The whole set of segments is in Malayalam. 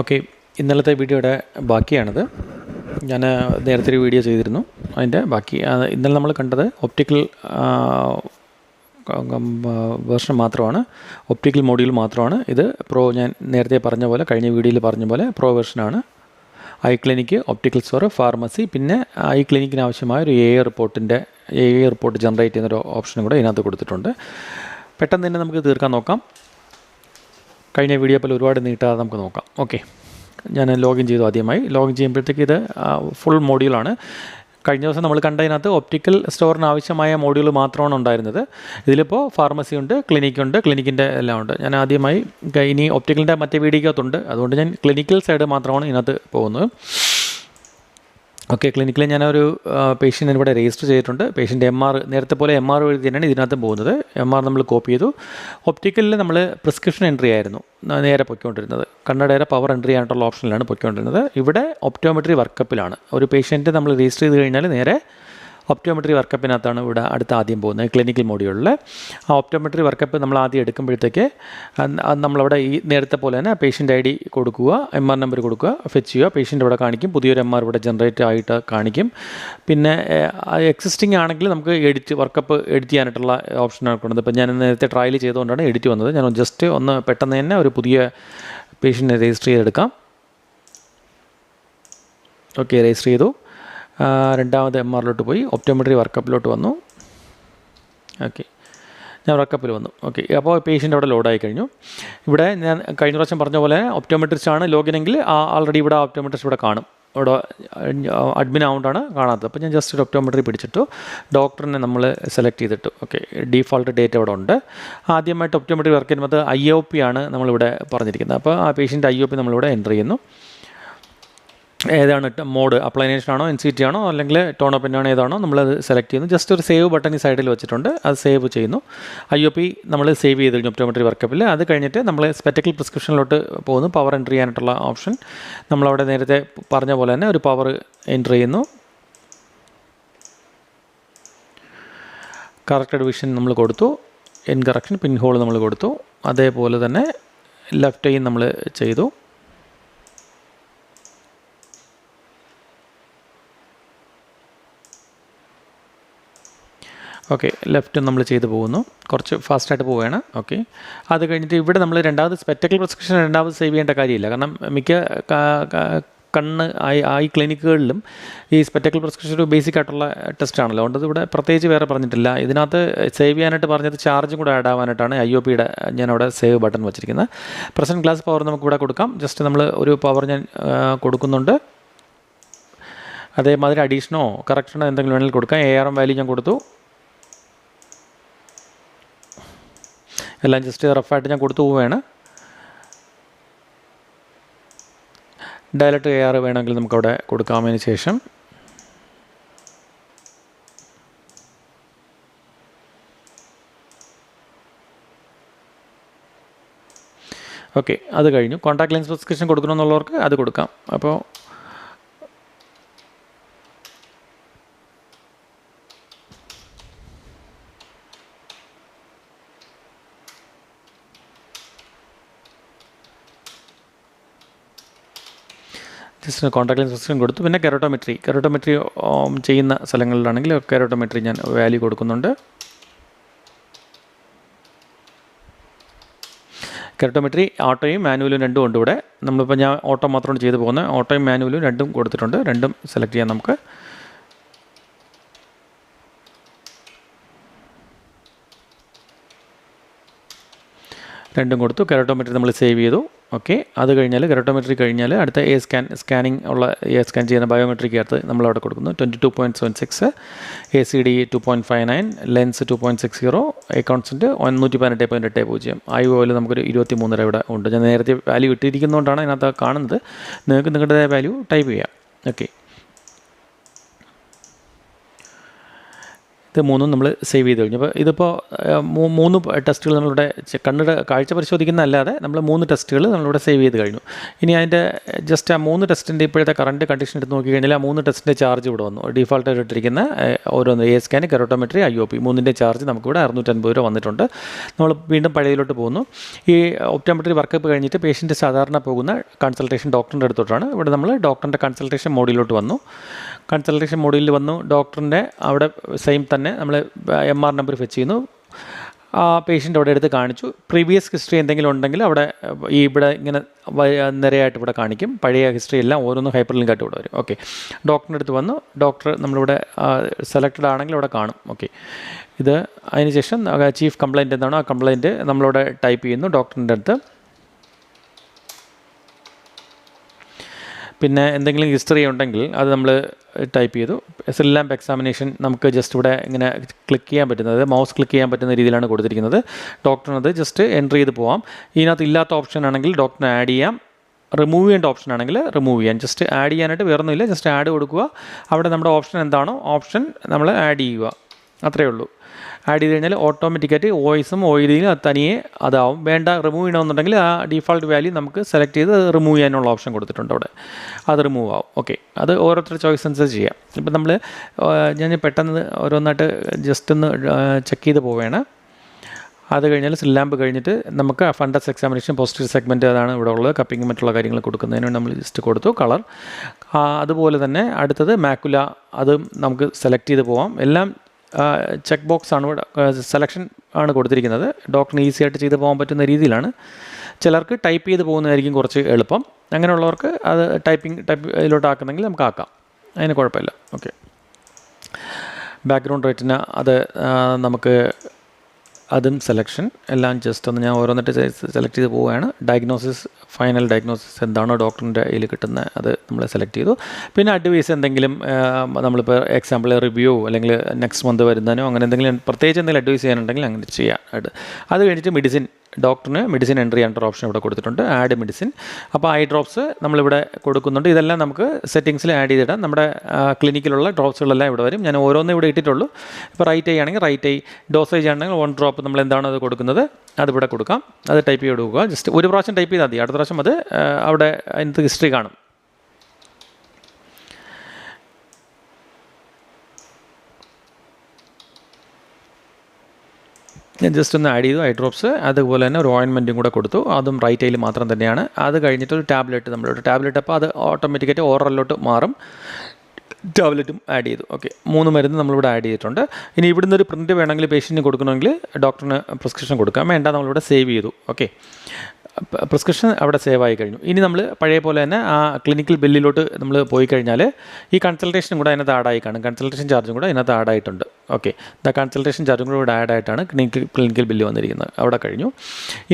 ഓക്കെ, ഇന്നലത്തെ വീഡിയോയുടെ ബാക്കിയാണിത്. ഞാൻ നേരത്തെ ഒരു വീഡിയോ ചെയ്തിരുന്നു, അതിൻ്റെ ബാക്കി. ഇന്നലെ നമ്മൾ കണ്ടത് ഒപ്റ്റിക്കൽ വേർഷൻ മാത്രമാണ്, ഒപ്റ്റിക്കൽ മോഡ്യൂൾ മാത്രമാണ്. ഇത് പ്രോ, ഞാൻ നേരത്തെ പറഞ്ഞ പോലെ, കഴിഞ്ഞ വീഡിയോയിൽ പറഞ്ഞ പോലെ പ്രോ വേർഷനാണ്. Eye clinic, optical store, pharmacy, പിന്നെ ഐ ക്ലിനിക്കിന് ആവശ്യമായ ഒരു എ റിപ്പോർട്ട് ജനറേറ്റ് ചെയ്യുന്നൊരു ഓപ്ഷനും കൂടെ ഇതിനകത്ത് കൊടുത്തിട്ടുണ്ട്. പെട്ടെന്ന് തന്നെ നമുക്ക് തീർക്കാൻ നോക്കാം. കഴിഞ്ഞ വീഡിയോ പോലെ ഒരുപാട് നീട്ടാതെ നമുക്ക് നോക്കാം. ഓക്കെ, ഞാൻ ലോഗിൻ ചെയ്തു. ആദ്യമായി ലോഗിൻ ചെയ്യുമ്പോഴത്തേക്ക് ഇത് ഫുൾ മോഡ്യൂളാണ്. കഴിഞ്ഞ ദിവസം നമ്മൾ കണ്ടതിനകത്ത് ഒപ്റ്റിക്കൽ സ്റ്റോറിന് ആവശ്യമായ മോഡ്യൂൾ മാത്രമാണ് ഉണ്ടായിരുന്നത്. ഇതിലിപ്പോൾ ഫാർമസി ഉണ്ട്, ക്ലിനിക്കുണ്ട്, ക്ലിനിക്കിൻ്റെ എല്ലാം ഉണ്ട്. ഞാൻ ആദ്യമായി ഇനി ഒപ്റ്റിക്കലിൻ്റെ മറ്റേ വീഡിയോക്കകത്തുണ്ട്, അതുകൊണ്ട് ഞാൻ ക്ലിനിക്കൽ സൈഡ് മാത്രമാണ് ഇതിനകത്ത് പോകുന്നത്. ഓക്കെ, ക്ലിനിക്കിൽ ഞാനൊരു പേഷ്യൻറ്റിന് ഇവിടെ രജിസ്റ്റർ ചെയ്തിട്ടുണ്ട്. പേഷ്യൻ്റ് നേരത്തെ പോലെ MR എഴുതി തന്നെയാണ് ഇതിനകത്ത് പോകുന്നത്. MR നമ്മൾ കോപ്പി ചെയ്തു. ഒപ്റ്റിക്കലിൽ നമ്മൾ പ്രിസ്ക്രിപ്ഷൻ എൻട്രി ആയിരുന്നു നേരെ പൊയ്ക്കൊണ്ടിരുന്നത്. കണ്ണടയുടെ പവർ എൻട്രി ചെയ്യാനായിട്ടുള്ള ഓപ്ഷനിലാണ് പൊയ്ക്കൊണ്ടിരുന്നത്. ഇവിടെ ഒപ്റ്റോമെട്രി വർക്കപ്പിലാണ്. ഒരു പേഷ്യൻറ്റ് നമ്മൾ രജിസ്റ്റർ ചെയ്ത് കഴിഞ്ഞാൽ നേരെ ഒപ്റ്റോമെട്രി വർക്കപ്പിനകത്താണ് ഇവിടെ ആദ്യം പോകുന്നത്, ക്ലിനിക്കൽ മോഡ്യൂളിൽ. ആ ഒപ്റ്റോമെട്രി വർക്കപ്പ് നമ്മൾ ആദ്യം എടുക്കുമ്പോഴത്തേക്ക് നമ്മളവിടെ ഈ നേരത്തെ പോലെ തന്നെ പേഷ്യൻ്റ് ID കൊടുക്കുക, MR നമ്പർ കൊടുക്കുക, ഫെച്ച് ചെയ്യുക. പേഷ്യൻ്റ് ഇവിടെ കാണിക്കും, പുതിയൊരു MR ഇവിടെ ജനറേറ്റ് ആയിട്ട് കാണിക്കും. പിന്നെ എക്സിസ്റ്റിംഗ് ആണെങ്കിൽ നമുക്ക് വർക്കപ്പ് എഡിറ്റ് ചെയ്യാനായിട്ടുള്ള ഓപ്ഷനാണ് കൊടുക്കുന്നത്. ഇപ്പോൾ ഞാൻ നേരത്തെ ട്രയൽ ചെയ്തുകൊണ്ടാണ് എഡിറ്റ് വന്നത്. ഞാൻ ജസ്റ്റ് ഒന്ന് പെട്ടെന്ന് തന്നെ ഒരു പുതിയ പേഷ്യൻറ്റിനെ രജിസ്റ്റർ ചെയ്തെടുക്കാം. ഓക്കെ, രജിസ്റ്റർ ചെയ്തു. രണ്ടാമത് MRലോട്ട് പോയി ഒപ്റ്റോമെട്രി വർക്കപ്പിലോട്ട് വന്നു. ഓക്കെ, ഞാൻ വർക്കപ്പിൽ വന്നു. ഓക്കെ, അപ്പോൾ പേഷ്യൻ്റ് അവിടെ ലോഡായി കഴിഞ്ഞു. ഇവിടെ ഞാൻ കഴിഞ്ഞ പ്രാവശ്യം പറഞ്ഞ പോലെ ഒപ്റ്റോമെട്രിസ്റ്റാണ് ലോഗിനെങ്കിൽ ആൾറെഡി ഇവിടെ ഒപ്റ്റോമെട്രിസ്റ്റ് ഇവിടെ കാണും. ഇവിടെ അഡ്മിൻ അക്കൗണ്ടാണ് കാണാത്തത്. അപ്പോൾ ഞാൻ ജസ്റ്റ് ഒരു ഒപ്റ്റോമെട്രി പിടിച്ചിട്ടു, ഡോക്ടറിനെ നമ്മൾ സെലക്ട് ചെയ്തിട്ടു. ഓക്കെ, ഡീഫോൾട്ട് ഡേറ്റ് അവിടെ ഉണ്ട്. ആദ്യമായിട്ട് ഒപ്റ്റോമെട്രി വർക്ക് ചെയ്യുന്നത് IOP ആണ് നമ്മളിവിടെ പറഞ്ഞിരിക്കുന്നത്. അപ്പോൾ ആ പേഷ്യൻ്റ് IOP നമ്മളിവിടെ എൻ്റർ ചെയ്യുന്നു. ഏതാണ് മോഡ്, അപ്ലൈനേഷൻ ആണോ, NCT ആണോ, അല്ലെങ്കിൽ ടോൺ ഓപ്പൻ ആണോ, ഏതാണോ നമ്മളത് സെലക്ട് ചെയ്യുന്നു. ജസ്റ്റ് ഒരു സേവ് ബട്ടൺ ഈ സൈഡിൽ വെച്ചിട്ടുണ്ട്, അത് സേവ് ചെയ്യുന്നു. IOP നമ്മൾ സേവ് ചെയ്ത് കഴിഞ്ഞു ഒപ്റ്റോമെട്രി വർക്കപ്പിൽ. അത് കഴിഞ്ഞിട്ട് നമ്മൾ സ്പെക്ടക്കിൾ പ്രിസ്ക്രിപ്ഷനിലോട്ട് പോകുന്നു. പവർ എൻ്റർ ചെയ്യാനായിട്ടുള്ള ഓപ്ഷൻ നമ്മളവിടെ നേരത്തെ പറഞ്ഞ പോലെ തന്നെ ഒരു പവർ എൻ്റർ ചെയ്യുന്നു. കറക്റ്റഡ് വിഷൻ നമ്മൾ കൊടുത്തു, ഇൻകറക്ഷൻ പിൻ ഹോൾ നമ്മൾ കൊടുത്തു. അതേപോലെ തന്നെ ലെഫ്റ്റ് ഐ നമ്മൾ ചെയ്തു. ഓക്കെ, ലെഫ്റ്റ് നമ്മൾ ചെയ്ത് പോകുന്നു, കുറച്ച് ഫാസ്റ്റായിട്ട് പോവുകയാണ്. ഓക്കെ, അത് കഴിഞ്ഞിട്ട് ഇവിടെ നമ്മൾ രണ്ടാമത് സ്പെക്ടക്കിൾ പ്രിസ്ക്രിപ്ഷൻ രണ്ടാമത് സേവ് ചെയ്യേണ്ട കാര്യമില്ല. കാരണം മിക്ക ഐ ക്ലിനിക്കുകളിലും ഈ സ്പെക്ടക്കിൾ പ്രിസ്ക്രിപ്ഷൻ ഒരു ബേസിക് ആയിട്ടുള്ള ടെസ്റ്റ് ആണല്ലോ. അതുകൊണ്ട് ഇവിടെ പ്രത്യേകിച്ച് വേറെ പറഞ്ഞിട്ടില്ല. ഇതിനകത്ത് സേവ് ചെയ്യാനായിട്ട് പറഞ്ഞത് ചാർജും കൂടെ ആഡ് ആവാനായിട്ടാണ് IOPയുടെ ഞാനവിടെ സേവ് ബട്ടൺ വെച്ചിരിക്കുന്നത്. പ്രസൻറ്റ് ക്ലാസ് പവർ നമുക്കിവിടെ കൊടുക്കാം. ജസ്റ്റ് നമ്മൾ ഒരു പവർ ഞാൻ കൊടുക്കുന്നുണ്ട്. അതേമാതിരി അഡീഷനോ കറക്ഷനോ എന്തെങ്കിലും വേണമെങ്കിൽ കൊടുക്കാം. ARM വാല്യൂ ഞാൻ കൊടുത്തു. എല്ലാം ജസ്റ്റ് റഫായിട്ട് ഞാൻ കൊടുത്തു പോവുകയാണ്. ഡയലക്റ്റ് AR വേണമെങ്കിൽ നമുക്കവിടെ കൊടുക്കാമതിന് ശേഷം ഓക്കെ, അത് കഴിഞ്ഞു. കോൺടാക്ട് ലെൻസ് പ്രിസ്ക്രിപ്ഷൻ കൊടുക്കണമെന്നുള്ളവർക്ക് അത് കൊടുക്കാം. അപ്പോൾ ജസ്റ്റ് കോൺടാക്ട് ലെൻസ് പ്രിസ്ക്രിപ്ഷൻ കൊടുത്തു. പിന്നെ കെറോട്ടോമെട്രി ചെയ്യുന്ന സ്ഥലങ്ങളിലാണെങ്കിൽ കെറോട്ടോമെട്രി ഞാൻ വാല്യൂ കൊടുക്കുന്നുണ്ട്. കെറോട്ടോമെട്രി ഓട്ടോയും മാനുവലും രണ്ടും ഉണ്ട് ഇവിടെ. നമ്മളിപ്പോൾ ഞാൻ ഓട്ടോ മാത്രമാണ് ചെയ്ത് പോകുന്നത്. ഓട്ടോയും മാനുവലും രണ്ടും കൊടുത്തിട്ടുണ്ട്. രണ്ടും സെലക്ട് ചെയ്യാം നമുക്ക്. രണ്ടും കൊടുത്തു. കെറോട്ടോമെട്രി നമ്മൾ സേവ് ചെയ്തു. ഓക്കെ, അത് കഴിഞ്ഞാൽ കെറോട്ടോമെട്രി കഴിഞ്ഞാൽ അടുത്ത സ്കാനിങ് ഉള്ള സ്കാൻ ചെയ്യുന്ന ബയോമെട്രിക്കകത്ത് നമ്മളവിടെ കൊടുക്കുന്നു. 22.76, ACD 2.59, ലെൻസ് 2.60, അക്കൗണ്ട്സിൻ്റെ 118.80. IOയിൽ നമുക്കൊരു 23 ഇവിടെ ഉണ്ട്. ഞാൻ നേരത്തെ വാല്യൂ ഇട്ടിരിക്കുന്നതുകൊണ്ടാണ് അതിനകത്ത് കാണുന്നത്. നിങ്ങൾക്ക് നിങ്ങളുടേതായ വാല്യൂ ടൈപ്പ് ചെയ്യാം. ഓക്കെ, ഇത് മൂന്നും നമ്മൾ സേവ് ചെയ്ത് കഴിഞ്ഞു. അപ്പോൾ ഇതിപ്പോൾ 3 ടെസ്റ്റുകൾ നമ്മളിവിടെ കണ്ണിടെ കാഴ്ച പരിശോധിക്കുന്നതല്ലാതെ നമ്മൾ 3 ടെസ്റ്റുകൾ നമ്മളിവിടെ സേവ് ചെയ്ത് കഴിഞ്ഞു. ഇനി അതിൻ്റെ ജസ്റ്റ് ആ 3 ടെസ്റ്റിൻ്റെ ഇപ്പോഴത്തെ കറണ്ട് കണ്ടീഷൻ എടുത്ത് നോക്കിക്കഴിഞ്ഞാൽ ആ 3 ടെസ്റ്റിൻ്റെ ചാർജ് ഇവിടെ വന്നു. ഡിഫോൾട്ടായിട്ട് ഇട്ടിരിക്കുന്ന ഓരോന്ന് എ സ്കാൻ, കെറോട്ടോമെട്രി, IOP 3ൻ്റെ ചാർജ് നമുക്കിവിടെ 650 രൂപ വന്നിട്ടുണ്ട്. നമ്മൾ വീണ്ടും പഴയതിലോട്ട് പോകുന്നു. ഈ ഒപ്റ്റോമെട്രി വർക്കപ്പ് കഴിഞ്ഞിട്ട് പേഷ്യൻ്റ് സാധാരണ പോകുന്ന കൺസൾട്ടേഷൻ ഡോക്ടറിൻ്റെ അടുത്തോട്ടാണ്. ഇവിടെ നമ്മൾ ഡോക്ടറിൻ്റെ കൺസൾട്ടേഷൻ മോഡിലോട്ട് വന്നു. കൺസൾട്ടേഷൻ മോഡിൽ വന്നു. ഡോക്ടറിൻ്റെ അവിടെ സെയിം തന്നെ നമ്മൾ MR നമ്പർ ഫെച്ച് ചെയ്യുന്നു. ആ പേഷ്യൻ്റ് അവിടെ എടുത്ത് കാണിച്ചു. പ്രീവിയസ് ഹിസ്റ്ററി എന്തെങ്കിലും ഉണ്ടെങ്കിൽ അവിടെ ഇവിടെ ഇങ്ങനെ നിരയായിട്ട് ഇവിടെ കാണിക്കും. പഴയ ഹിസ്റ്ററി എല്ലാം ഓരോന്നും ഹൈപ്പർ ലിങ്ക് ആയിട്ട് ഇവിടെ വരും. ഓക്കെ, ഡോക്ടറിൻ്റെ അടുത്ത് വന്നു. ഡോക്ടർ നമ്മളിവിടെ സെലക്റ്റഡ് ആണെങ്കിൽ അവിടെ കാണും. ഓക്കെ, ഇത് അതിനുശേഷം ചീഫ് കംപ്ലയിൻറ്റ് എന്താണോ ആ കംപ്ലയിൻറ്റ് നമ്മളിവിടെ ടൈപ്പ് ചെയ്യുന്നു ഡോക്ടറിൻ്റെ അടുത്ത്. പിന്നെ എന്തെങ്കിലും ഹിസ്റ്ററി ഉണ്ടെങ്കിൽ അത് നമ്മൾ ടൈപ്പ് ചെയ്തു. സെൽ ലാമ്പ് എക്സാമിനേഷൻ നമുക്ക് ജസ്റ്റ് ഇവിടെ ഇങ്ങനെ ക്ലിക്ക് ചെയ്യാൻ പറ്റുന്നത്, മൗസ് ക്ലിക്ക് ചെയ്യാൻ പറ്റുന്ന രീതിയിലാണ് കൊടുത്തിരിക്കുന്നത്. ഡോക്ടറിനത് ജസ്റ്റ് എൻ്റർ ചെയ്ത് പോവാം. ഇതിനകത്ത് ഇല്ലാത്ത ഓപ്ഷൻ ആണെങ്കിൽ ഡോക്ടറിനെ ആഡ് ചെയ്യാം. റിമൂവ് ചെയ്യേണ്ട ഓപ്ഷൻ ആണെങ്കിൽ റിമൂവ് ചെയ്യാം. ജസ്റ്റ് ആഡ് ചെയ്യാനായിട്ട് വേറൊന്നുമില്ല, ജസ്റ്റ് ആഡ് കൊടുക്കുക. അവിടെ നമ്മുടെ ഓപ്ഷൻ എന്താണോ ഓപ്ഷൻ നമ്മൾ ആഡ് ചെയ്യുക, അത്രയേ ഉള്ളൂ. ആഡ് ചെയ്ത് കഴിഞ്ഞാൽ ഓട്ടോമാറ്റിക്കായിട്ട് വോയിസും ഓയിലും അത് തനിയെ അതാവും. വേണ്ട റിമൂവ് ചെയ്യണമെന്നുണ്ടെങ്കിൽ ആ ഡിഫോൾട്ട് വാല്യൂ നമുക്ക് സെലക്ട് ചെയ്ത് റിമൂവ് ചെയ്യാനുള്ള ഓപ്ഷൻ കൊടുത്തിട്ടുണ്ട് അവിടെ, അത് റിമൂവ് ആവും. ഓക്കെ, അത് ഓരോരുത്തരുടെ ചോയ്സ് അനുസരിച്ച് ചെയ്യാം. ഇപ്പം നമ്മൾ ഞാൻ പെട്ടെന്ന് ഓരോന്നായിട്ട് ജസ്റ്റ് ഒന്ന് ചെക്ക് ചെയ്ത് പോവുകയാണ്. അത് കഴിഞ്ഞാൽ സെൽ ലാമ്പ് കഴിഞ്ഞിട്ട് നമുക്ക് ഫണ്ടസ് എക്സാമിനേഷൻ പോസ്റ്റീരിയർ സെഗ്മെൻറ്റ് അതാണ് ഇവിടെ ഉള്ളത്. കപ്പിങ് മറ്റുള്ള കാര്യങ്ങൾ കൊടുക്കുന്നതിന് നമ്മൾ ജസ്റ്റ് കൊടുത്തു കളർ. അതുപോലെ തന്നെ അടുത്തത് മാക്കുല, അതും നമുക്ക് സെലക്ട് ചെയ്ത് പോവാം. എല്ലാം ചെക്ക് ബോക്സ് ആണ് ഇവിടെ, സെലക്ഷൻ ആണ് കൊടുത്തിരിക്കുന്നത്. ഡോക്ടറിന് ഈസി ആയിട്ട് ചെയ്ത് പോകാൻ പറ്റുന്ന രീതിയിലാണ്. ചിലർക്ക് ടൈപ്പ് ചെയ്ത് പോകുന്നതായിരിക്കും കുറച്ച് എളുപ്പം. അങ്ങനെയുള്ളവർക്ക് അത് ടൈപ്പിലോട്ട് ആക്കുന്നെങ്കിൽ നമുക്ക് ആക്കാം, അതിന് കുഴപ്പമില്ല. ഓക്കെ, ബാക്ക്ഗ്രൗണ്ട് റേറ്റിന് അത് നമുക്ക് അതും സെലക്ഷൻ എല്ലാം ജസ്റ്റ് ഒന്ന് ഞാൻ ഓരോന്നിട്ട് സെലക്ട് ചെയ്ത് പോവുകയാണ്. ഡയഗ്നോസിസ്, ഫൈനൽ ഡയഗ്നോസിസ് എന്താണോ ഡോക്ടറിൻ്റെ കയ്യിൽ കിട്ടുന്നത് അത് നമ്മൾ സെലക്ട് ചെയ്തു. പിന്നെ അഡ്വൈസ് എന്തെങ്കിലും നമ്മളിപ്പോൾ എക്സാമ്പിൾ റിവ്യൂ അല്ലെങ്കിൽ നെക്സ്റ്റ് മന്ത് വരുന്നതിനോ അങ്ങനെ എന്തെങ്കിലും പ്രത്യേകിച്ച് എന്തെങ്കിലും അഡ്വൈസ് ചെയ്യാനുണ്ടെങ്കിൽ അങ്ങനെ ചെയ്യാം. അത് കഴിഞ്ഞിട്ട് മെഡിസിൻ, ഡോക്ടറിന് മെഡിസിൻ എൻട്രി ചെയ്യാനുള്ള ഓപ്ഷൻ ഇവിടെ കൊടുത്തിട്ടുണ്ട്. Add medicine. അപ്പോൾ ഐ ഡ്രോപ്സ് നമ്മളിവിടെ കൊടുക്കുന്നുണ്ട്. ഇതെല്ലാം നമുക്ക് സെറ്റിങ്സിൽ ആഡ് ചെയ്തിടാം. നമ്മുടെ ക്ലിനിക്കിലുള്ള ഡ്രോപ്സുകളെല്ലാം ഇവിടെ വരും. ഞാൻ ഓരോന്നും ഇവിടെ ഇട്ടിട്ടുള്ളൂ. ഇപ്പോൾ റൈറ്റ് ഐ ആണെങ്കിൽ റൈറ്റ് ഐ, ഡോസേജ് ആണെങ്കിൽ 1 ഡ്രോപ്പ് നമ്മൾ എന്താണോ അത് കൊടുക്കുന്നത് അതിവിടെ കൊടുക്കാം. അത് ടൈപ്പ് ചെയ്ത് കൊടുക്കുക. ജസ്റ്റ് ഒരു പ്രാവശ്യം ടൈപ്പ് ചെയ്താൽ മതി, അടുത്ത പ്രാവശ്യം അത് അവിടെ അതിനകത്ത് ഹിസ്റ്ററി കാണും. ഞാൻ ജസ്റ്റ് ഒന്ന് ആഡ് ചെയ്തു ഐ ഡ്രോപ്സ്. അതുപോലെ തന്നെ ഒരു ഓയിൻമെൻറ്റും കൂടെ കൊടുത്തു. അതും റൈറ്റ് ഐയിൽ മാത്രം തന്നെയാണ്. അത് കഴിഞ്ഞിട്ട് ഒരു ടാബ്ലറ്റ്, നമ്മളൊരു ടാബ്ലറ്റ്, അപ്പോൾ അത് ഓട്ടോമാറ്റിക്കായിട്ട് ഓറലിലോട്ട് മാറും. ടാബ്ലറ്റും ആഡ് ചെയ്തു. ഓക്കെ, 3 മരുന്ന് നമ്മളിവിടെ ആഡ് ചെയ്തിട്ടുണ്ട്. ഇനി ഇവിടുന്ന് ഒരു പ്രിൻറ്റ് വേണമെങ്കിൽ പേഷ്യൻറ്റിന് കൊടുക്കണമെങ്കിൽ ഡോക്ടറിന് പ്രിസ്ക്രിപ്ഷൻ കൊടുക്കാം. വേണ്ട, നമ്മളിവിടെ സേവ് ചെയ്തു. ഓക്കെ, പ്രിസ്ക്രിപ്ഷൻ അവിടെ സേവ് ആയി കഴിഞ്ഞു. ഇനി നമ്മൾ പഴയ പോലെ തന്നെ ആ ക്ലിനിക്കൽ ബില്ലിലോട്ട് നമ്മൾ പോയി കഴിഞ്ഞാൽ ഈ കൺസൾട്ടേഷനും കൂടെ അതിനകത്ത് ആഡായി കാണും. കൺസൾട്ടേഷൻ ചാർജും കൂടെ അതിനകത്ത് ആഡായിട്ടുണ്ട്. ഓക്കെ, കൺസൾട്ടേഷൻ ചാർജും കൂടെ ഇവിടെ ആഡായിട്ടാണ് ക്ലിനിക്കൽ ബില്ല് വന്നിരിക്കുന്നത്. അവിടെ കഴിഞ്ഞു.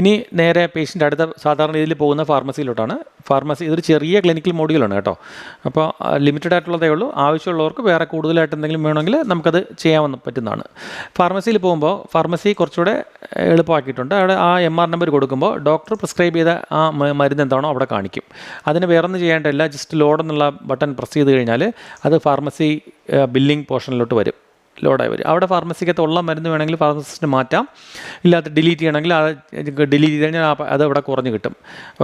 ഇനി നേരെ പേഷ്യൻ്റ് അടുത്ത സാധാരണ രീതിയിൽ പോകുന്ന ഫാർമസിയിലോട്ടാണ്. ഫാർമസി ഇതൊരു ചെറിയ ക്ലിനിക്കൽ മോഡ്യൂളാണ് കേട്ടോ. അപ്പോൾ ലിമിറ്റഡ് ആയിട്ടുള്ളതേ ഉള്ളൂ. ആവശ്യമുള്ളവർക്ക് വേറെ കൂടുതലായിട്ട് എന്തെങ്കിലും വേണമെങ്കിൽ നമുക്കത് ചെയ്യാൻ പറ്റുന്നതാണ്. ഫാർമസിയിൽ പോകുമ്പോൾ ഫാർമസി കുറച്ചുകൂടെ എളുപ്പമാക്കിയിട്ടുണ്ട്. അവിടെ ആ MR നമ്പർ കൊടുക്കുമ്പോൾ ഡോക്ടർ പ്രിസ്ക്രൈബ് ചെയ്ത ആ മരുന്ന് എന്താണോ അവിടെ കാണിക്കും. അതിന് വേറൊന്നും ചെയ്യേണ്ടതില്ല. ജസ്റ്റ് ലോഡ് എന്നുള്ള ബട്ടൺ പ്രസ് ചെയ്ത് കഴിഞ്ഞാൽ അത് ഫാർമസി ബില്ലിംഗ് പോർഷനിലോട്ട് വരും, ലോഡായി വരും. അവിടെ ഫാർമസിക്കകത്തുള്ള മരുന്ന് വേണമെങ്കിൽ ഫാർമസിസ്റ്റിന് മാറ്റാം. ഇല്ലാത്ത ഡിലീറ്റ് ചെയ്യണമെങ്കിൽ അത് ഡിലീറ്റ് ചെയ്ത് കഴിഞ്ഞാൽ അത് ഇവിടെ കുറഞ്ഞ് കിട്ടും.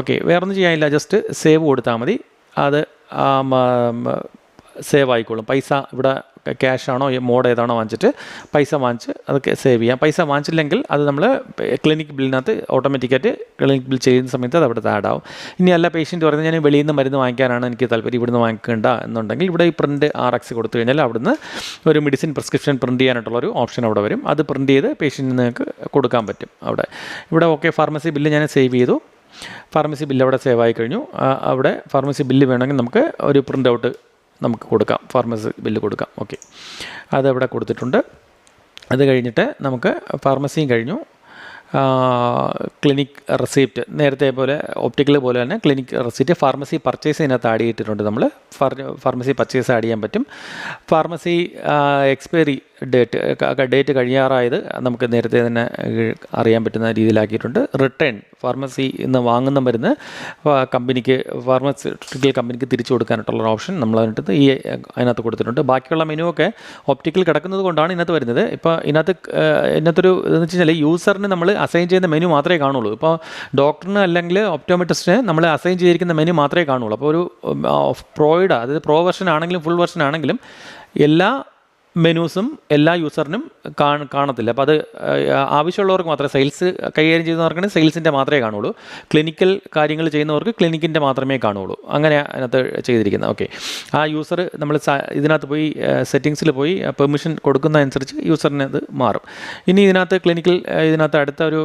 ഓക്കെ, വേറൊന്നും ചെയ്യാനില്ല. ജസ്റ്റ് സേവ് കൊടുത്താൽ മതി. അത് സേവ് ആയിക്കോളും. പൈസ ഇവിടെ ക്യാഷ് ആണോ മോഡ് ഏതാണോ വാങ്ങിച്ചിട്ട് പൈസ വാങ്ങിച്ച് അതൊക്കെ സേവ് ചെയ്യാം. പൈസ വാങ്ങിച്ചില്ലെങ്കിൽ അത് നമ്മൾ ക്ലിനിക് ബില്ലിനകത്ത് ഓട്ടോമാറ്റിക്കായിട്ട് ക്ലിനിക് ബിൽ ചെയ്യുന്ന സമയത്ത് അത് അവിടെ ആഡ് ആവും. ഇനി അല്ല പേഷ്യൻറ്റ് പറയുന്നത് ഞാൻ വെളിയിൽ നിന്ന് മരുന്ന് വാങ്ങിക്കാനാണ് എനിക്ക് താല്പര്യം, ഇവിടുന്ന് വാങ്ങിക്കേണ്ട എന്നുണ്ടെങ്കിൽ ഇവിടെ ഈ പ്രിൻറ്റ് RX കൊടുത്തു കഴിഞ്ഞാൽ അവിടുന്ന് ഒരു മെഡിസിൻ പ്രിസ്ക്രിപ്ഷൻ പ്രിൻറ്റ് ചെയ്യാനായിട്ടുള്ളൊരു ഓപ്ഷൻ അവിടെ വരും. അത് പ്രിൻറ്റ് ചെയ്ത് പേഷ്യൻറ്റിന് നിങ്ങൾക്ക് കൊടുക്കാൻ പറ്റും. ഇവിടെ ഓക്കെ, ഫാർമസി ബില്ല് ഞാൻ സേവ് ചെയ്തു. ഫാർമസി ബില്ല് അവിടെ സേവ് ആയി കഴിഞ്ഞു. അവിടെ ഫാർമസി ബില്ല് വേണമെങ്കിൽ നമുക്ക് ഒരു പ്രിൻ്റ് ഔട്ട് നമുക്ക് കൊടുക്കാം, ഫാർമസി ബില്ല് കൊടുക്കാം. ഓക്കെ, അതവിടെ കൊടുത്തിട്ടുണ്ട്. അത് കഴിഞ്ഞിട്ട് നമുക്ക് ഫാർമസിയും കഴിഞ്ഞു. ക്ലിനിക് റെസിപ്റ്റ് നേരത്തെ പോലെ ഒപ്റ്റിക്കൽ പോലെ തന്നെ ക്ലിനിക് റെസിപ്റ്റ് ഫാർമസി പർച്ചേസ് ഇതിനകത്ത് ആഡ് ചെയ്തിട്ടുണ്ട്. നമ്മൾ ഫാർമസി പർച്ചേസ് ആഡ് ചെയ്യാൻ പറ്റും. ഫാർമസി എക്സ്പയറി ഡേറ്റ് കഴിയാറായത് നമുക്ക് നേരത്തെ തന്നെ അറിയാൻ പറ്റുന്ന രീതിയിലാക്കിയിട്ടുണ്ട്. റിട്ടേൺ ഫാർമസി ഇന്ന് വാങ്ങുന്ന മരുന്ന് കമ്പനിക്ക് ഫാർമസ്യൂട്ടിക്കൽ കമ്പനിക്ക് തിരിച്ചു കൊടുക്കാനായിട്ടുള്ള ഓപ്ഷൻ നമ്മൾ അതിനകത്ത് കൊടുത്തിട്ടുണ്ട്. ബാക്കിയുള്ള മെനു ഒക്കെ ഒപ്റ്റിക്കൽ കിടക്കുന്നത് കൊണ്ടാണ് ഇതിനകത്ത് വരുന്നത്. ഇപ്പോൾ ഇതിനകത്തൊരു ഇതെന്ന് വെച്ച് കഴിഞ്ഞാൽ യൂസറിന് നമ്മൾ അസൈൻ ചെയ്യുന്ന മെനു മാത്രമേ കാണുള്ളൂ. ഇപ്പോൾ ഡോക്ടറിന് അല്ലെങ്കിൽ ഒപ്റ്റോമെട്രിസ്റ്റിന് നമ്മൾ അസൈൻ ചെയ്തിരിക്കുന്ന മെനു മാത്രമേ കാണുള്ളൂ. അപ്പോൾ ഒരു പ്രോയുടെ അതായത് പ്രോ വെർഷൻ ആണെങ്കിലും ഫുൾ വെർഷൻ ആണെങ്കിലും എല്ലാ മെനൂസും എല്ലാ യൂസറിനും കാണത്തില്ല. അപ്പോൾ അത് ആവശ്യമുള്ളവർക്ക് മാത്രമേ സെയിൽസ് കൈകാര്യം ചെയ്യുന്നവർക്കാണ് സെയിൽസിൻ്റെ മാത്രമേ കാണുള്ളൂ. ക്ലിനിക്കൽ കാര്യങ്ങൾ ചെയ്യുന്നവർക്ക് ക്ലിനിക്കിൻ്റെ മാത്രമേ കാണുള്ളൂ. അങ്ങനെ അതിനകത്ത് ചെയ്തിരിക്കുന്നത്. ഓക്കെ, ആ യൂസർ നമ്മൾ ഇതിനകത്ത് പോയി സെറ്റിങ്സിൽ പോയി പെർമിഷൻ കൊടുക്കുന്നതനുസരിച്ച് യൂസറിന് അത് മാറും. ഇനി ഇതിനകത്ത് അടുത്ത ഒരു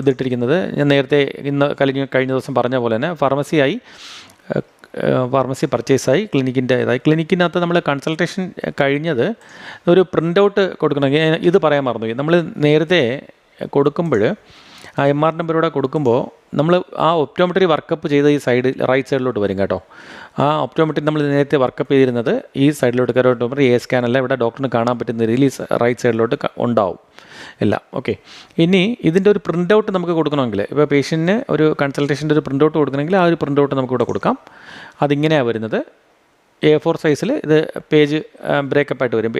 ഇതിട്ടിരിക്കുന്നത് ഞാൻ നേരത്തെ കഴിഞ്ഞ ദിവസം പറഞ്ഞ പോലെ തന്നെ ഫാർമസി പർച്ചേസായി ക്ലിനിക്കിനകത്ത് നമ്മൾ കൺസൾട്ടേഷൻ കഴിഞ്ഞത് ഒരു പ്രിൻ്റ് ഔട്ട് കൊടുക്കണമെങ്കിൽ ഇത് പറയാൻ മറന്നുപോയി. നമ്മൾ നേരത്തെ കൊടുക്കുമ്പോൾ ആ MR നമ്പറൂടെ കൊടുക്കുമ്പോൾ നമ്മൾ ആ ഒപ്റ്റോമെട്രി വർക്കപ്പ് ചെയ്ത് ഈ റൈറ്റ് സൈഡിലോട്ട് വരും കേട്ടോ. ആ ഒപ്റ്റോമെട്രി നമ്മൾ നേരത്തെ വർക്കപ്പ് ചെയ്തിരുന്നത് ഈ സൈഡിലോട്ട് കയറോട്ട് സ്കാൻ അല്ല ഇവിടെ ഡോക്ടറിന് കാണാൻ പറ്റുന്ന രീതിയിൽ ഈ റൈറ്റ് സൈഡിലോട്ട് ഉണ്ടാവും എല്ലാം. ഓക്കെ, ഇനി ഇതിൻ്റെ ഒരു പ്രിൻ്റ് ഔട്ട് നമുക്ക് കൊടുക്കണമെങ്കിൽ ഇപ്പോൾ പേഷ്യൻറ്റിന് ഒരു കൺസൾട്ടേഷൻ്റെ ഒരു പ്രിൻ്റ് ഔട്ട് കൊടുക്കണമെങ്കിൽ ആ ഒരു പ്രിൻ്റ് ഔട്ട് നമുക്കിവിടെ കൊടുക്കാം. അതിങ്ങനെയാണ് വരുന്നത്. A4 സൈസിൽ ഇത് പേജ് ബ്രേക്കപ്പായിട്ട് വരും.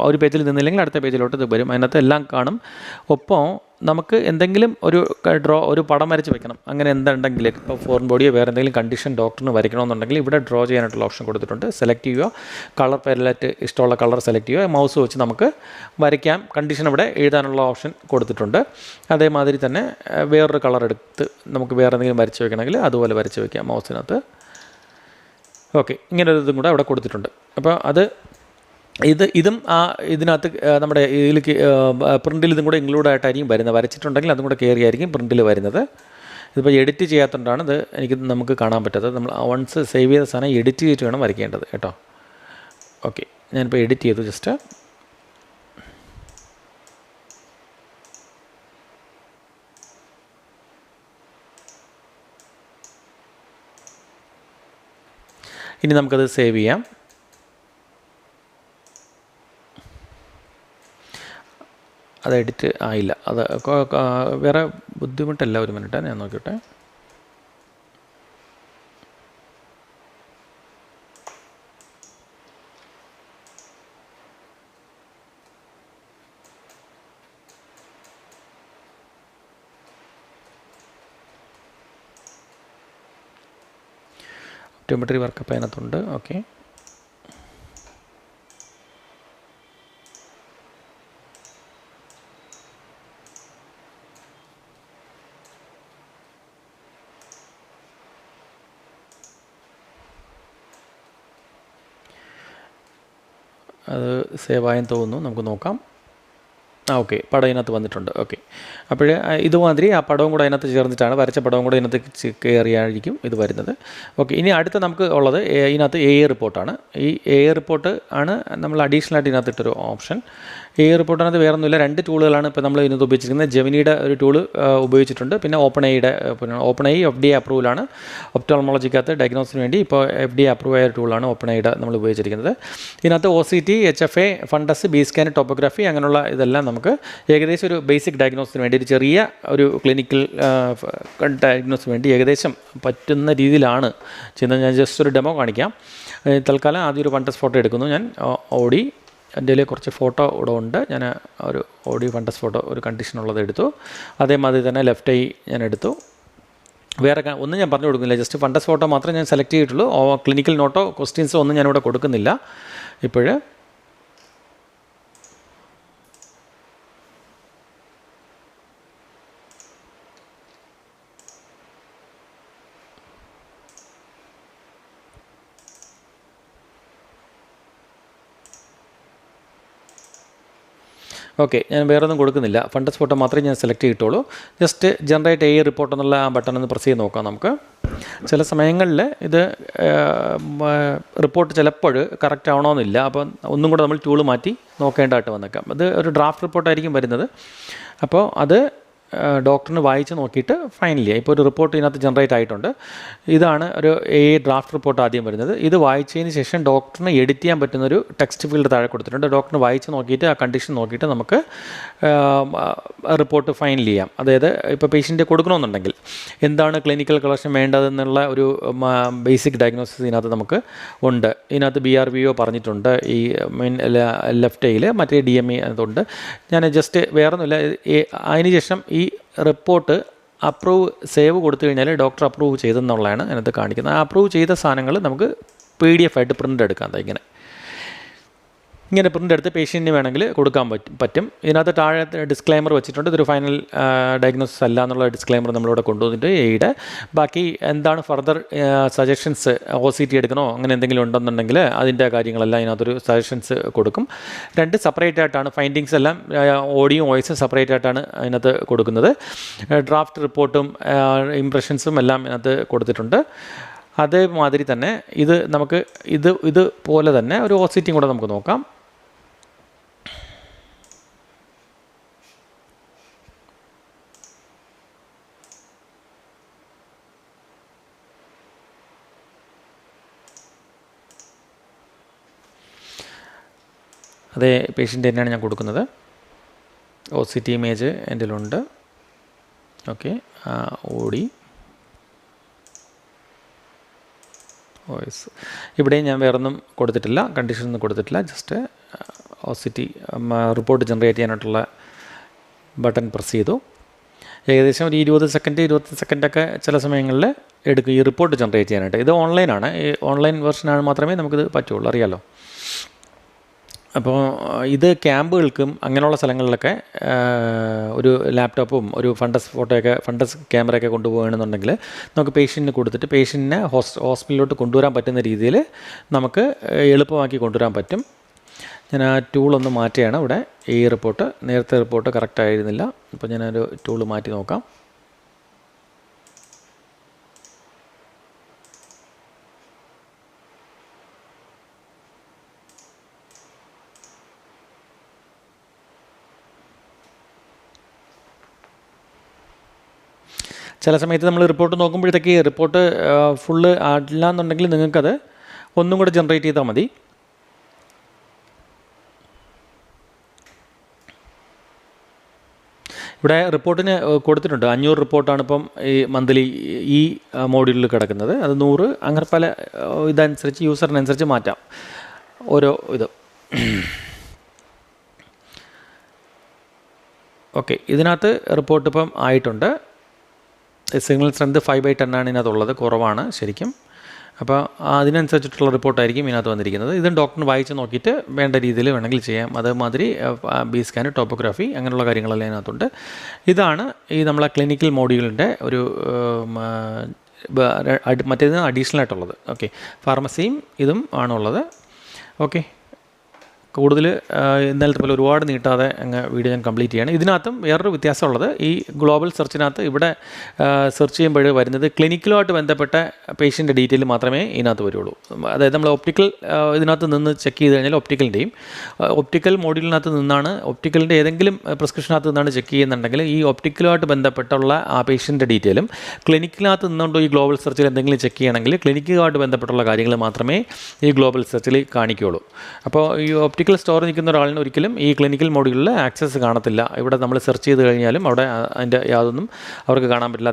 ഒരു പേജിൽ നിന്നില്ലെങ്കിൽ അടുത്ത പേജിലോട്ട് ഇത് വരും. അതിനകത്ത് എല്ലാം കാണും. ഒപ്പം നമുക്ക് എന്തെങ്കിലും ഒരു പടം വരച്ച് വെക്കണം, അങ്ങനെ എന്തുണ്ടെങ്കിൽ ഇപ്പോൾ ഫോറിൻ ബോഡിയോ വേറെ എന്തെങ്കിലും കണ്ടീഷൻ ഡോക്ടറിന് വരയ്ക്കണമെന്നുണ്ടെങ്കിൽ ഇവിടെ ഡ്രോ ചെയ്യാനായിട്ടുള്ള ഓപ്ഷൻ കൊടുത്തിട്ടുണ്ട്. സെലക്ട് ചെയ്യുക, കളർ പാലറ്റ് ഇഷ്ടമുള്ള കളർ സെലക്ട് ചെയ്യുക, മൗസ് വെച്ച് നമുക്ക് വരയ്ക്കാം. കണ്ടീഷൻ ഇവിടെ എഴുതാനുള്ള ഓപ്ഷൻ കൊടുത്തിട്ടുണ്ട്. അതേമാതിരി തന്നെ വേറൊരു കളർ എടുത്ത് നമുക്ക് വേറെ എന്തെങ്കിലും വരച്ച് വെക്കണമെങ്കിൽ അതുപോലെ വരച്ച് വയ്ക്കാം മൗസിനകത്ത്. ഓക്കെ, ഇങ്ങനൊരു ഇതും കൂടെ അവിടെ കൊടുത്തിട്ടുണ്ട്. അപ്പോൾ ഇതും ഇതിനകത്ത് നമ്മുടെ ഇതിലേക്ക് പ്രിൻറ്റിൽ ഇതും കൂടെ ഇൻക്ലൂഡ് ആയിട്ടായിരിക്കും വരുന്നത്. വരച്ചിട്ടുണ്ടെങ്കിൽ അതും കൂടെ കയറിയായിരിക്കും പ്രിൻറ്റിൽ വരുന്നത്. ഇതിപ്പോൾ എഡിറ്റ് ചെയ്യാത്തതുകൊണ്ടാണ് നമുക്ക് കാണാൻ പറ്റാത്തത്. നമ്മൾ വൺസ് സേവ് ചെയ്ത സാധനം എഡിറ്റ് ചെയ്തിട്ട് വേണം വരയ്ക്കേണ്ടത് കേട്ടോ. ഓക്കെ, ഞാനിപ്പോൾ എഡിറ്റ് ചെയ്തു ജസ്റ്റ്. ഇനി നമുക്കത് സേവ് ചെയ്യാം. അത് എഡിറ്റ് ആയില്ല. അത് വേറെ ബുദ്ധിമുട്ടല്ല. ഒരു മിനിറ്റ് ഞാൻ നോക്കിയിട്ട്. ഒപ്റ്റോമെട്രി വർക്കപ്പ് അതിനകത്തുണ്ട്. ഓക്കെ, അത് സേവ് ആയെന്ന് തോന്നുന്നു. നമുക്ക് നോക്കാം. ഓക്കെ, പടം ഇതിനകത്ത് വന്നിട്ടുണ്ട്. ഓക്കെ, അപ്പോൾ ഇതുമാതിരി ആ പടവും കൂടെ അതിനകത്ത് ചേർന്നിട്ടാണ്, വരച്ച പടവും കൂടെ ഇതിനകത്ത് കയറിയായിരിക്കും ഇത് വരുന്നത്. ഓക്കെ, ഇനി അടുത്ത നമുക്ക് ഉള്ളത് ഇതിനകത്ത് AI റിപ്പോർട്ടാണ്. ഈ AI റിപ്പോർട്ട് ആണ് നമ്മൾ അഡീഷണലായിട്ട് ഇതിനകത്ത് ഇട്ടൊരു ഓപ്ഷൻ. AI റിപ്പോർട്ടിനകത്ത് വേറെ ഒന്നുമില്ല, 2 ടൂളുകളാണ് ഇപ്പോൾ നമ്മൾ ഇതിനകത്ത് ഉപയോഗിച്ചിരിക്കുന്നത്. ജെമിനിയുടെ ഒരു ടൂള് ഉപയോഗിച്ചിട്ടുണ്ട്, പിന്നെ ഓപ്പൺ ഐ FDA അപ്രൂവലാണ്. ഒപ്റ്റോൾമോളജിക്കകത്ത് ഡയഗ്നോസിന് വേണ്ടി ഇപ്പോൾ FDA അപ്രൂവ് ആയ ടൂളാണ് ഓപ്പൺ ഐയുടെ നമ്മൾ ഉപയോഗിച്ചിരിക്കുന്നത്. ഇതിനകത്ത് OCT, HFA, fundus, B scan, topography അങ്ങനെയുള്ള ഇതെല്ലാം നമുക്ക് ഏകദേശം ഒരു ബേസിക് ഡയഗ്നോസിന് വേണ്ടി ഒരു ചെറിയ ഒരു ക്ലിനിക്കൽ ഡയഗ്നോസിന് വേണ്ടി ഏകദേശം പറ്റുന്ന രീതിയിലാണ് ചെയ്യുന്നത്. ഞാൻ ജസ്റ്റ് ഒരു ഡെമോ കാണിക്കാം. തൽക്കാലം ആദ്യം ഒരു ഫണ്ടസ് ഫോട്ടോ എടുക്കുന്നു. ഞാൻ എൻ്റെ കുറച്ച് ഫോട്ടോ ഇവിടെ ഉണ്ട്. ഞാൻ ഒരു ഓഡിയോ ഫണ്ടസ് ഫോട്ടോ ഒരു കണ്ടീഷനുള്ളത് എടുത്തു. അതേമാതിരി തന്നെ ലെഫ്റ്റ് ഐ ഞാൻ എടുത്തു. വേറെ ഒന്നും ഞാൻ പറഞ്ഞു കൊടുക്കുന്നില്ല, ജസ്റ്റ് ഫണ്ടസ് ഫോട്ടോ മാത്രമേ ഞാൻ സെലക്ട് ചെയ്തിട്ടുള്ളൂ. ക്ലിനിക്കൽ നോട്ടോ ക്വസ്റ്റ്യൻസോ ഒന്നും ഞാനിവിടെ കൊടുക്കുന്നില്ല ഇപ്പോൾ. ഓക്കെ, ഞാൻ വേറെ ഒന്നും കൊടുക്കുന്നില്ല. ഫണ്ടസ് ഫോട്ടോ മാത്രമേ ഞാൻ സെലക്ട് ചെയ്തിട്ടുള്ളൂ. ജസ്റ്റ് ജനറേറ്റ് AI റിപ്പോർട്ട് എന്നുള്ള ആ ബട്ടൺ ഒന്ന് പ്രസ് ചെയ്ത് നോക്കാം നമുക്ക്. ചില സമയങ്ങളിൽ ഇത് റിപ്പോർട്ട് ചിലപ്പോൾ കറക്റ്റ് ആവണമെന്നില്ല. അപ്പോൾ ഒന്നും കൂടെ നമ്മൾ ടൂള് മാറ്റി നോക്കേണ്ടതായിട്ട് വന്നേക്കാം. അത് ഒരു ഡ്രാഫ്റ്റ് റിപ്പോർട്ടായിരിക്കും വരുന്നത്. അപ്പോൾ അത് ഡോക്ടറിന് വായിച്ച് നോക്കിയിട്ട് ഫൈനൽ ചെയ്യുക. ഇപ്പോൾ ഒരു റിപ്പോർട്ട് ഇതിനകത്ത് ജനറേറ്റ് ആയിട്ടുണ്ട്. ഇതാണ് ഒരു ഡ്രാഫ്റ്റ് റിപ്പോർട്ട് ആദ്യം വരുന്നത്. ഇത് വായിച്ചതിന് ശേഷം ഡോക്ടറിന് എഡിറ്റ് ചെയ്യാൻ പറ്റുന്നൊരു ടെക്സ്റ്റ് ഫീൽഡ് താഴെ കൊടുത്തിട്ടുണ്ട്. ഡോക്ടറിന് വായിച്ച് നോക്കിയിട്ട് ആ കണ്ടീഷൻ നോക്കിയിട്ട് നമുക്ക് റിപ്പോർട്ട് ഫൈനൽ ചെയ്യാം. അതായത് ഇപ്പോൾ പേഷ്യൻ്റ് കൊടുക്കണമെന്നുണ്ടെങ്കിൽ എന്താണ് ക്ലിനിക്കൽ കളക്ഷൻ വേണ്ടതെന്നുള്ള ഒരു ബേസിക് ഡയഗ്നോസിസ് ഇതിനകത്ത് നമുക്ക് ഉണ്ട്. ഇതിനകത്ത് BRVO പറഞ്ഞിട്ടുണ്ട്, ഈ മെയിൻ ലെഫ്റ്റ് എയിൽ, മറ്റേ DME അതുണ്ട്. ഞാൻ ജസ്റ്റ് വേറൊന്നുമില്ല, അതിന് ശേഷം ഈ റിപ്പോർട്ട് സേവ് കൊടുത്തു കഴിഞ്ഞാൽ ഡോക്ടർ അപ്രൂവ് ചെയ്തെന്നുള്ളതാണ് അതിനകത്ത് കാണിക്കുന്നത്. ആ അപ്രൂവ് ചെയ്ത സാധനങ്ങൾ നമുക്ക് PDF ആയിട്ട് പ്രിൻ്റ് എടുക്കാം. ഇങ്ങനെ പ്രിൻ്റ് എടുത്ത് പേഷ്യൻറ്റിന് വേണമെങ്കിൽ കൊടുക്കാൻ പറ്റും. ഇതിനകത്ത് താഴെ ഡിസ്ക്ലൈമർ വെച്ചിട്ടുണ്ട്. ഇതൊരു ഫൈനൽ ഡയഗ്നോസിസ് അല്ല എന്നുള്ള ഡിസ്ക്ലൈമർ നമ്മളിവിടെ കൊണ്ടുവന്നിട്ട് എയുടെ ബാക്കി എന്താണ് ഫർദർ സജഷൻസ്, OCT എടുക്കണോ അങ്ങനെ എന്തെങ്കിലും ഉണ്ടെന്നുണ്ടെങ്കിൽ അതിൻ്റെ കാര്യങ്ങളെല്ലാം ഇതിനകത്തൊരു സജഷൻസ് കൊടുക്കും. 2 സെപ്പറേറ്റ് ആയിട്ടാണ് ഫൈൻഡിങ്സ് എല്ലാം, ഓഡിയോയും വോയിസും സെപ്പറേറ്റ് ആയിട്ടാണ് അതിനകത്ത് കൊടുക്കുന്നത്. ഡ്രാഫ്റ്റ് റിപ്പോർട്ടും ഇംപ്രഷൻസും എല്ലാം ഇതിനകത്ത് കൊടുത്തിട്ടുണ്ട്. അതേമാതിരി തന്നെ നമുക്ക് ഇതുപോലെ തന്നെ ഒരു OCT കൂടെ നമുക്ക് നോക്കാം. അതേ പേഷ്യൻ്റ് തന്നെയാണ് ഞാൻ കൊടുക്കുന്നത്. OCT ഇമേജ് എൻ്റെ കയ്യിലുണ്ട്. ഓക്കെ, വോയിസ് ഇവിടെയും ഞാൻ വേറൊന്നും കൊടുത്തിട്ടില്ല, കണ്ടീഷനൊന്നും കൊടുത്തിട്ടില്ല. ജസ്റ്റ് OCT റിപ്പോർട്ട് ജനറേറ്റ് ചെയ്യാനായിട്ടുള്ള ബട്ടൺ പ്രസ് ചെയ്തു. ഏകദേശം ഒരു 20 സെക്കൻഡൊക്കെ ചില സമയങ്ങളിൽ എടുക്കും ഈ റിപ്പോർട്ട് ജനറേറ്റ് ചെയ്യാനായിട്ട്. ഇത് ഓൺലൈനാണ്, ഈ ഓൺലൈൻ വെർഷനാണ് മാത്രമേ നമുക്കിത് പറ്റുള്ളൂ, അറിയാമല്ലോ. അപ്പോൾ ഇത് ക്യാമ്പുകൾക്കും അങ്ങനെയുള്ള സ്ഥലങ്ങളിലൊക്കെ ഒരു ലാപ്ടോപ്പും ഒരു ഫണ്ടസ് ക്യാമറയൊക്കെ കൊണ്ടുപോകണമെന്നുണ്ടെങ്കിൽ നമുക്ക് പേഷ്യൻറ്റിന് കൊടുത്തിട്ട് പേഷ്യൻറ്റിനെ ഹോസ്പിറ്റലിലോട്ട് കൊണ്ടുവരാൻ പറ്റുന്ന രീതിയിൽ നമുക്ക് എളുപ്പമാക്കി കൊണ്ടുവരാൻ പറ്റും. ഞാൻ ആ ടൂളൊന്ന് മാറ്റുകയാണ് ഇവിടെ. ഈ നേരത്തെ റിപ്പോർട്ട് കറക്റ്റ് ആയിരുന്നില്ല. അപ്പോൾ ഞാനൊരു ടൂള് മാറ്റി നോക്കാം. ചില സമയത്ത് നമ്മൾ റിപ്പോർട്ട് നോക്കുമ്പോഴത്തേക്ക് റിപ്പോർട്ട് ഫുള്ള് ആടില്ല എന്നുണ്ടെങ്കിൽ നിങ്ങൾക്കത് ഒന്നും കൂടെ ജനറേറ്റ് ചെയ്താൽ മതി. ഇവിടെ റിപ്പോർട്ടിന് കൊടുത്തിട്ടുണ്ട് 500 റിപ്പോർട്ടാണ് ഇപ്പം ഈ മന്ത്ലി ഈ മോഡ്യൂളിൽ കിടക്കുന്നത്. അത് 100 അങ്ങനെ പല ഇതനുസരിച്ച് യൂസറിനനുസരിച്ച് മാറ്റാം ഓരോ ഇത്. ഓക്കെ, ഇതിനകത്ത് റിപ്പോർട്ട് ഇപ്പം ആയിട്ടുണ്ട്. സിഗ്നൽ സ്ട്രെങ്ത് 5/10 ആണ് ഇതിനകത്തുള്ളത്, കുറവാണ് ശരിക്കും. അപ്പോൾ അതിനനുസരിച്ചിട്ടുള്ള റിപ്പോർട്ടായിരിക്കും ഇതിനകത്ത് വന്നിരിക്കുന്നത്. ഇതും ഡോക്ടറിന് വായിച്ച് നോക്കിയിട്ട് വേണ്ട രീതിയിൽ വേണമെങ്കിൽ ചെയ്യാം. അതേമാതിരി ബി സ്കാൻ, ടോപ്പോഗ്രാഫി അങ്ങനെയുള്ള കാര്യങ്ങളെല്ലാം ഇതിനകത്തുണ്ട്. ഇതാണ് ഈ നമ്മളെ ക്ലിനിക്കൽ മോഡ്യൂളിൻ്റെ ഒരു മറ്റേതിന് അഡീഷണൽ ആയിട്ടുള്ളത്. ഓക്കെ, ഫാർമസിയും ഇതും ആണുള്ളത്. ഓക്കെ, കൂടുതൽ ഇന്നലത്തെ പോലെ ഒരുപാട് നീട്ടാതെ അങ്ങ് വീഡിയോ ഞാൻ കംപ്ലീറ്റ് ചെയ്യാണ്. ഇതിനകത്തും വേറൊരു വ്യത്യാസമുള്ളത്, ഈ ഗ്ലോബൽ സെർച്ചിനകത്ത് ഇവിടെ സെർച്ച് ചെയ്യുമ്പോൾ വരുന്നത് ക്ലിനിക്കലുമായിട്ട് ബന്ധപ്പെട്ട പേഷ്യൻ്റെ ഡീറ്റെയിൽ മാത്രമേ ഇതിനകത്ത് വരുള്ളൂ. അതായത് നമ്മൾ ഇതിനകത്ത് നിന്ന് ചെക്ക് ചെയ്ത് കഴിഞ്ഞാൽ ഒപ്റ്റിക്കൽ മോഡ്യൂളിനകത്ത് നിന്നാണ്, ഒപ്റ്റിക്കലിൻ്റെ ഏതെങ്കിലും പ്രിസ്ക്രിപ്ഷനകത്ത് നിന്നാണ് ചെക്ക് ചെയ്യുന്നുണ്ടെങ്കിൽ ഈ ഒപ്റ്റിക്കലുമായിട്ട് ബന്ധപ്പെട്ടുള്ള ആ പേഷ്യൻ്റെ ഡീറ്റെയിലും ക്ലിനിക്കിനകത്ത് നിന്നുകൊണ്ടോ ഈ ഗ്ലോബൽ സെർച്ചിൽ എന്തെങ്കിലും ചെക്ക് ചെയ്യണമെങ്കിൽ ക്ലിനിക്കുമായിട്ട് ബന്ധപ്പെട്ടുള്ള കാര്യങ്ങൾ മാത്രമേ ഈ ഗ്ലോബൽ സെർച്ചിൽ കാണിക്കുകയുള്ളൂ. അപ്പോൾ ഈ ഒപ്റ്റിക്കൽ സ്റ്റോർ നിൽക്കുന്ന ഒരാളിന് ഒരിക്കലും ഈ ക്ലിനിക്കൽ മോഡ്യൂളിൽ ആക്സസ് കാണത്തില്ല. ഇവിടെ നമ്മൾ സെർച്ച് ചെയ്ത് കഴിഞ്ഞാലും അവിടെ അതിൻ്റെ യാതൊന്നും അവർക്ക് കാണാൻ പറ്റില്ല.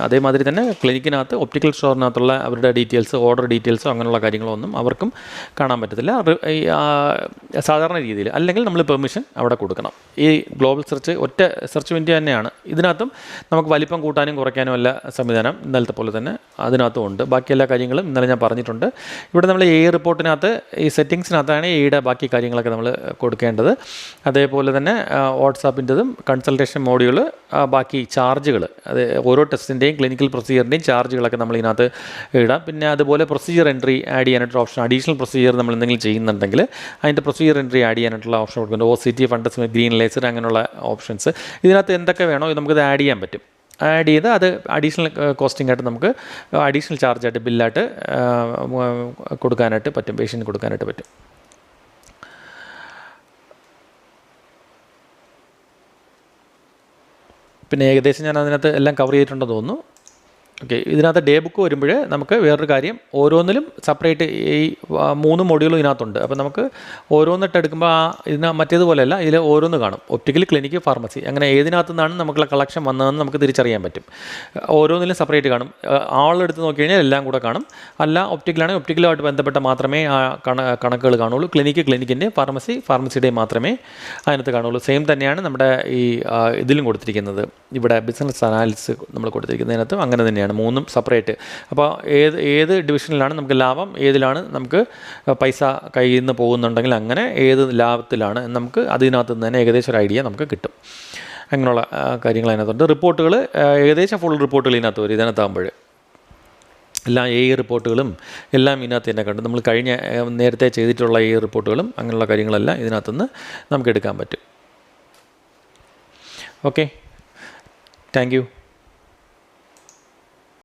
അതേമാതിരി തന്നെ ക്ലിനിക്കിനകത്ത് ഒപ്റ്റിക്കൽ സ്റ്റോറിനകത്തുള്ള അവരുടെ ഡീറ്റെയിൽസ്, ഓർഡർ ഡീറ്റെയിൽസോ അങ്ങനെയുള്ള കാര്യങ്ങളൊന്നും അവർക്കും കാണാൻ പറ്റത്തില്ല സാധാരണ രീതിയിൽ. അല്ലെങ്കിൽ നമ്മൾ പെർമിഷൻ അവിടെ കൊടുക്കണം. ഈ ഗ്ലോബൽ സെർച്ച് ഒറ്റ സെർച്ച് വിൻഡോ തന്നെയാണ്. ഇതിനകത്തും നമുക്ക് വലിപ്പം കൂട്ടാനും കുറയ്ക്കാനും എല്ലാ സംവിധാനം ഇന്നലത്തെ പോലെ തന്നെ അതിനകത്തും ഉണ്ട്. ബാക്കി എല്ലാ കാര്യങ്ങളും ഇന്നലെ ഞാൻ പറഞ്ഞിട്ടുണ്ട്. ഇവിടെ നമ്മൾ റിപ്പോർട്ടിനകത്ത് ഈ സെറ്റിങ്സിനകത്താണ് എയുടെ ബാക്കി കാര്യങ്ങളൊക്കെ നമ്മൾ കൊടുക്കേണ്ടത്. അതേപോലെ തന്നെ വാട്സാപ്പിൻ്റെതും കൺസൾട്ടേഷൻ മോഡ്യൂൾ, ബാക്കി ചാർജുകൾ, അത് ഓരോ ടെസ്റ്റിൻ്റെയും ക്ലിനിക്കൽ പ്രൊസീജിയറിൻ്റെയും ചാർജുകളൊക്കെ നമ്മൾ ഇതിനകത്ത് ഇടാം. പിന്നെ അതുപോലെ പ്രൊസീജിയർ എൻട്രി ആഡ് ചെയ്യാനായിട്ട് ഓപ്ഷൻ, അഡീഷണൽ പ്രൊസീജിയർ നമ്മൾ എന്തെങ്കിലും ചെയ്യുന്നുണ്ടെങ്കിൽ അതിൻ്റെ പ്രൊസീജിയർ എൻട്രി ആഡ് ചെയ്യാനായിട്ടുള്ള ഓപ്ഷൻ കൊടുക്കുന്നുണ്ട്. OCT, ഫണ്ടസ്, ഗ്രീൻ ലേസർ അങ്ങനെയുള്ള ഓപ്ഷൻസ് ഇതിനകത്ത് എന്തൊക്കെ വേണോ നമുക്കത് ആഡ് ചെയ്യാൻ പറ്റും. ആഡ് ചെയ്ത് അത് അഡീഷണൽ കോസ്റ്റിംഗ് ആയിട്ട് നമുക്ക് അഡീഷണൽ ചാർജായിട്ട് ബില്ലായിട്ട് കൊടുക്കാനായിട്ട് പറ്റും, പേഷ്യൻറ്റിന് കൊടുക്കാനായിട്ട് പറ്റും. പിന്നെ ഏകദേശം ഞാൻ അതിനകത്ത് എല്ലാം കവർ ചെയ്തിട്ടുണ്ടെന്ന് തോന്നുന്നു. ഓക്കെ, ഇതിനകത്ത് ഡേ ബുക്ക് വരുമ്പോൾ നമുക്ക് വേറൊരു കാര്യം, ഓരോന്നിലും സെപ്പറേറ്റ് ഈ 3 മൊഡ്യൂളും ഇതിനകത്തുണ്ട്. അപ്പോൾ നമുക്ക് ഓരോന്നിട്ട് എടുക്കുമ്പോൾ ഇതിന് മറ്റേതുപോലെയല്ല, ഇതിൽ ഓരോന്ന് കാണും. ഒപ്റ്റിക്കൽ, ക്ലിനിക്ക്, ഫാർമസി, അങ്ങനെ ഏതിനകത്തു നിന്നാണ് നമുക്കുള്ള കളക്ഷൻ വന്നതെന്ന് നമുക്ക് തിരിച്ചറിയാൻ പറ്റും. ഓരോന്നിലും സെപ്പറേറ്റ് കാണും. ആളെടുത്ത് നോക്കി കഴിഞ്ഞാൽ എല്ലാം കൂടെ കാണും. അല്ല, ഒപ്റ്റിക്കലാണെങ്കിൽ ഒപ്റ്റിക്കലുമായിട്ട് ബന്ധപ്പെട്ട മാത്രമേ ആ കണക്കുകൾ കാണുള്ളൂ. ക്ലിനിക്കിൻ്റെയും ഫാർമസിയുടെയും മാത്രമേ അതിനകത്ത് കാണുള്ളൂ. സെയിം തന്നെയാണ് നമ്മുടെ ഈ ഇതിലും കൊടുത്തിരിക്കുന്നത്. ഇവിടെ ബിസിനസ് അനാലിസിസ് നമ്മൾ കൊടുത്തിരിക്കുന്നതിനകത്തും അങ്ങനെ തന്നെയാണ്, 3ഉം സെപ്പറേറ്റ്. അപ്പോൾ ഏത് ഡിവിഷനിലാണ് നമുക്ക് ലാഭം, ഏതിലാണ് നമുക്ക് പൈസ കയ്യിൽ നിന്ന് പോകുന്നുണ്ടെങ്കിൽ അങ്ങനെ ഏത് ലാഭത്തിലാണ് നമുക്ക് അതിനകത്ത് നിന്ന് തന്നെ ഏകദേശം ഒരു ഐഡിയ നമുക്ക് കിട്ടും. അങ്ങനെയുള്ള കാര്യങ്ങൾ അതിനകത്തുണ്ട്. റിപ്പോർട്ടുകൾ ഏകദേശം ഫുൾ റിപ്പോർട്ടുകൾ ഇതിനകത്ത് വരും. ഇതിനകത്താകുമ്പോൾ എല്ലാം റിപ്പോർട്ടുകളും എല്ലാം ഇതിനകത്ത് തന്നെ കണ്ടു. നമ്മൾ നേരത്തെ ചെയ്തിട്ടുള്ള റിപ്പോർട്ടുകളും അങ്ങനെയുള്ള കാര്യങ്ങളെല്ലാം ഇതിനകത്തുനിന്ന് നമുക്ക് എടുക്കാൻ പറ്റും. Okay, thank you.